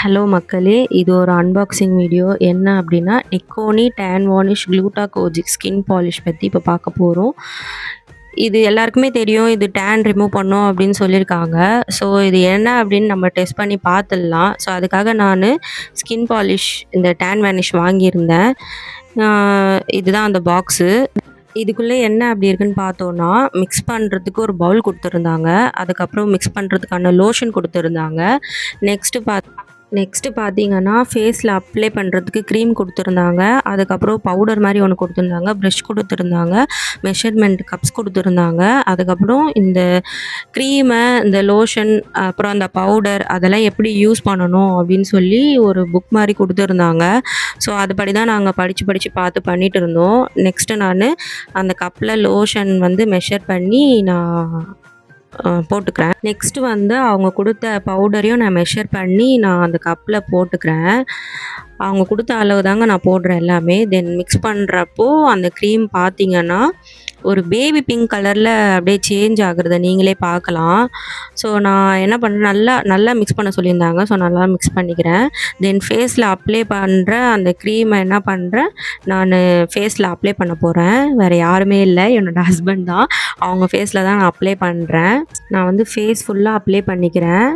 Hello மக்களே, இது ஒரு அன்பாக்சிங் வீடியோ. என்ன அப்படின்னா, நிக்கோனி டேன் வார்னிஷ் குளூட்டாகோஜிக் ஸ்கின் பாலிஷ் பற்றி இப்போ பார்க்க போகிறோம். இது எல்லாருக்குமே தெரியும், இது டேன் ரிமூவ் பண்ணும் அப்படின்னு சொல்லியிருக்காங்க. ஸோ இது என்ன அப்படின்னு நம்ம டெஸ்ட் பண்ணி பார்த்துடலாம். ஸோ அதுக்காக நான் ஸ்கின் பாலிஷ் இந்த டேன் வார்னிஷ் வாங்கியிருந்தேன். இதுதான் அந்த பாக்ஸு. இதுக்குள்ளே என்ன அப்படி இருக்குன்னு பார்த்தோன்னா, மிக்ஸ் பண்ணுறதுக்கு ஒரு பவுல் கொடுத்துருந்தாங்க. அதுக்கப்புறம் மிக்ஸ் பண்ணுறதுக்கான லோஷன் கொடுத்துருந்தாங்க. நெக்ஸ்ட்டு பார்த்தீங்கன்னா, ஃபேஸில் அப்ளை பண்ணுறதுக்கு க்ரீம் கொடுத்துருந்தாங்க. அதுக்கப்புறம் பவுடர் மாதிரி ஒன்று கொடுத்துருந்தாங்க. ப்ரஷ் கொடுத்துருந்தாங்க. மெஷர்மெண்ட் கப்ஸ் கொடுத்துருந்தாங்க. அதுக்கப்புறம் இந்த க்ரீமை, இந்த லோஷன், அப்புறம் அந்த பவுடர் அதெல்லாம் எப்படி யூஸ் பண்ணணும் அப்படின்னு சொல்லி ஒரு புக் மாதிரி கொடுத்துருந்தாங்க. ஸோ அதுபடி தான் நாங்கள் படித்து பார்த்து பண்ணிகிட்டு இருந்தோம். நெக்ஸ்ட்டு நான் அந்த கப்பில் லோஷன் வந்து மெஷர் பண்ணி நான் போட்டுக்கிறேன். நெக்ஸ்ட்டு வந்து அவங்க கொடுத்த பவுடரையும் நான் மெஷர் பண்ணி நான் அந்த கப்பில் போட்டுக்கிறேன். அவங்க கொடுத்த அளவு தாங்க நான் போடுறேன் எல்லாமே. தென் மிக்ஸ் பண்ணுறப்போ அந்த க்ரீம் பார்த்திங்கன்னா ஒரு பேபி பிங்க் கலரில் அப்படியே சேஞ்ச் ஆகுறத நீங்களே பார்க்கலாம். ஸோ நான் என்ன பண்ணுறேன், நல்லா மிக்ஸ் பண்ண சொல்லியிருந்தாங்க. ஸோ நல்லா மிக்ஸ் பண்ணிக்கிறேன். தென் ஃபேஸில் அப்ளை பண்ணுற அந்த க்ரீமை என்ன பண்ணுறேன், நான் ஃபேஸில் அப்ளை பண்ண போகிறேன். வேறு யாருமே இல்லை, என்னோடய ஹஸ்பண்ட் தான். அவங்க ஃபேஸில் தான் நான் அப்ளை பண்ணுறேன். நான் வந்து ஃபேஸ் ஃபுல்லாக அப்ளை பண்ணிக்கிறேன்.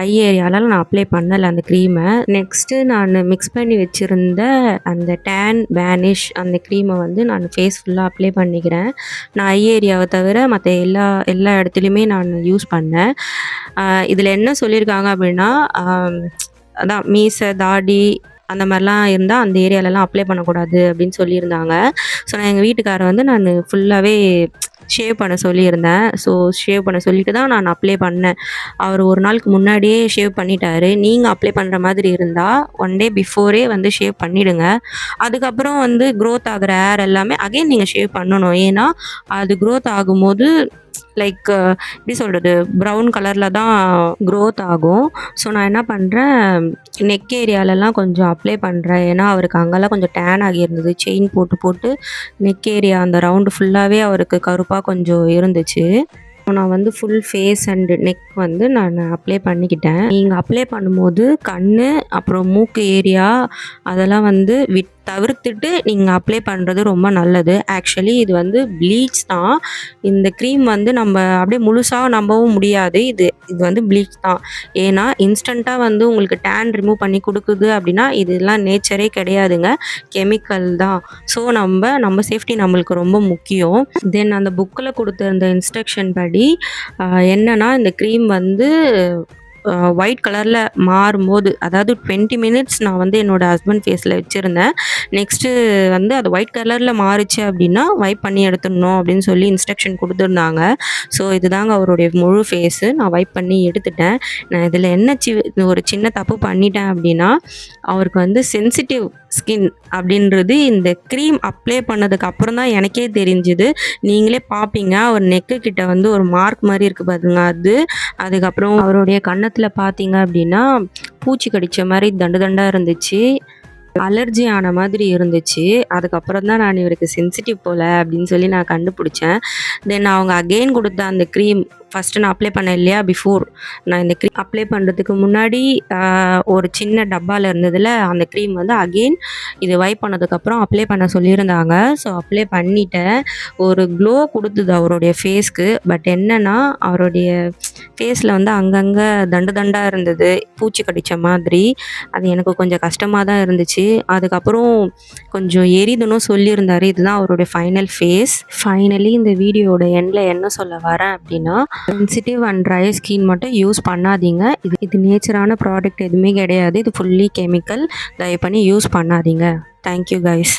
ஐ ஏரியாவில் நான் அப்ளை பண்ணலை அந்த க்ரீமை. நெக்ஸ்ட்டு நான் மிக்ஸ் பண்ணி வச்சுருந்த அந்த டேன் வேனிஷ் அந்த க்ரீமை வந்து நான் ஃபேஸ் ஃபுல்லாக அப்ளை பண்ணிக்கிறேன். நான் ஐ ஏரியாவை தவிர மற்ற எல்லா இடத்துலையுமே நான் யூஸ் பண்ணேன். இதில் என்ன சொல்லியிருக்காங்க அப்படின்னா, அதான் மீசை, தாடி அந்த மாதிரிலாம் இருந்தால் அந்த ஏரியாலலாம் அப்ளை பண்ணக்கூடாது அப்படின்னு சொல்லியிருந்தாங்க. ஸோ நான் எங்கள் வீட்டுக்காரரை வந்து நான் ஃபுல்லாகவே ஷேவ் பண்ண சொல்லியிருந்தேன். ஸோ ஷேவ் பண்ண சொல்லிட்டு தான் நான் அப்ளை பண்ணேன். அவர் ஒரு நாளுக்கு முன்னாடியே ஷேவ் பண்ணிட்டாரு. நீங்கள் அப்ளை பண்ணுற மாதிரி இருந்தால் 1 டே பிஃபோரே வந்து ஷேவ் பண்ணிவிடுங்க. அதுக்கப்புறம் வந்து க்ரோத் ஆகிற ஹேர் எல்லாமே அகைன் நீங்கள் ஷேவ் பண்ணணும். ஏன்னா அது க்ரோத் ஆகும்போது லைக் எப்படி சொல்கிறது, ப்ரௌன் கலரில் தான் க்ரோத் ஆகும். ஸோ நான் என்ன பண்ணுறேன், நெக் ஏரியாலலாம் கொஞ்சம் அப்ளை பண்ணுறேன். ஏன்னா அவருக்கு அங்கெல்லாம் கொஞ்சம் டேன் ஆகியிருந்தது. செயின் போட்டு நெக் ஏரியா அந்த ரவுண்டு ஃபுல்லாகவே அவருக்கு கருப்பாக கொஞ்சம் இருந்துச்சு. நான் வந்து ஃபுல் ஃபேஸ் அண்டு நெக் வந்து நான் அப்ளை பண்ணிக்கிட்டேன். நீங்கள் அப்ளை பண்ணும்போது கண், அப்புறம் மூக்கு ஏரியா அதெல்லாம் வந்து தவிர்த்துட்டு நீங்கள் அப்ளை பண்ணுறது ரொம்ப நல்லது. ஆக்சுவலி இது வந்து ப்ளீச் தான். இந்த க்ரீம் வந்து நம்ம அப்படியே முழுசாக நம்பவும் முடியாது. இது வந்து ப்ளீச் தான். ஏன்னா இன்ஸ்டண்ட்டாக வந்து உங்களுக்கு டேன் ரிமூவ் பண்ணி கொடுக்குது அப்படின்னா இதெல்லாம் நேச்சரே கிடையாதுங்க, கெமிக்கல் தான். ஸோ நம்ம சேஃப்டி நம்மளுக்கு ரொம்ப முக்கியம். தென் அந்த புக்கில் கொடுத்துருந்த இன்ஸ்ட்ரக்ஷன் படி என்னென்னா, இந்த க்ரீம் வந்து ஒயிட் கலரில் மாறும்போது, அதாவது 20 மினிட்ஸ் நான் வந்து என்னோடய ஹஸ்பண்ட் ஃபேஸில் வச்சுருந்தேன். நெக்ஸ்ட்டு வந்து அது ஒயிட் கலரில் மாறிச்சு அப்படின்னா வைப் பண்ணி எடுத்துடணும் அப்படின்னு சொல்லி இன்ஸ்ட்ரக்ஷன் கொடுத்துருந்தாங்க. ஸோ இதுதாங்க அவருடைய முழு ஃபேஸு. நான் வைப் பண்ணி எடுத்துட்டேன். நான் இதில் என்ன ஒரு சின்ன தப்பு பண்ணிட்டேன் அப்படின்னா, அவருக்கு வந்து சென்சிட்டிவ் ஸ்கின் அப்படின்றது இந்த க்ரீம் அப்ளை பண்ணதுக்கு அப்புறம் தான் எனக்கே தெரிஞ்சுது. நீங்களே பார்ப்பீங்க, அவர் நெக்கு கிட்ட வந்து ஒரு மார்க் மாதிரி இருக்குது பாருங்க அது. அதுக்கப்புறம் அவருடைய கன்னத்தில் பார்த்தீங்க அப்படின்னா பூச்சி கடித்த மாதிரி தண்டாக இருந்துச்சு. அலர்ஜி ஆன மாதிரி இருந்துச்சு. அதுக்கப்புறம் தான் நான் இவருக்கு சென்சிட்டிவ் போல் அப்படின்னு சொல்லி நான் கண்டுபிடிச்சேன். தென் அவங்க அகெயின் கொடுத்த அந்த க்ரீம் ஃபஸ்ட்டு நான் அப்ளை பண்ணேன் இல்லையா, பிஃபோர் நான் இந்த க்ரீம் அப்ளை பண்ணுறதுக்கு முன்னாடி ஒரு சின்ன டப்பாவில் இருந்ததில் அந்த க்ரீம் வந்து அகெயின் இது வைப் பண்ணதுக்கப்புறம் அப்ளை பண்ண சொல்லியிருந்தாங்க. ஸோ அப்ளை பண்ணிட்டேன். ஒரு க்ளோ கொடுத்தது அவருடைய ஃபேஸ்க்கு. பட் என்னென்னா, அவருடைய ஃபேஸில் வந்து அங்கங்கே தண்டாக இருந்தது, பூச்சி கடித்த மாதிரி. அது எனக்கு கொஞ்சம் கஷ்டமாக தான் இருந்துச்சு. அதுக்கப்புறம் கொஞ்சம் எரிதுன்னு சொல்லியிருந்தார். இதுதான் அவருடைய ஃபைனல் ஃபேஸ். ஃபைனலி இந்த வீடியோட எண்டில் என்ன சொல்ல வரேன் அப்படின்னா, சென்சிட்டிவ் அண்ட் ட்ரை ஸ்கின் மட்டும் யூஸ் பண்ணாதீங்க. இது நேச்சரான ப்ராடக்ட் எதுவுமே கிடையாது. இது ஃபுல்லி கெமிக்கல். தயவு பண்ணி யூஸ் பண்ணாதீங்க. Thank you guys.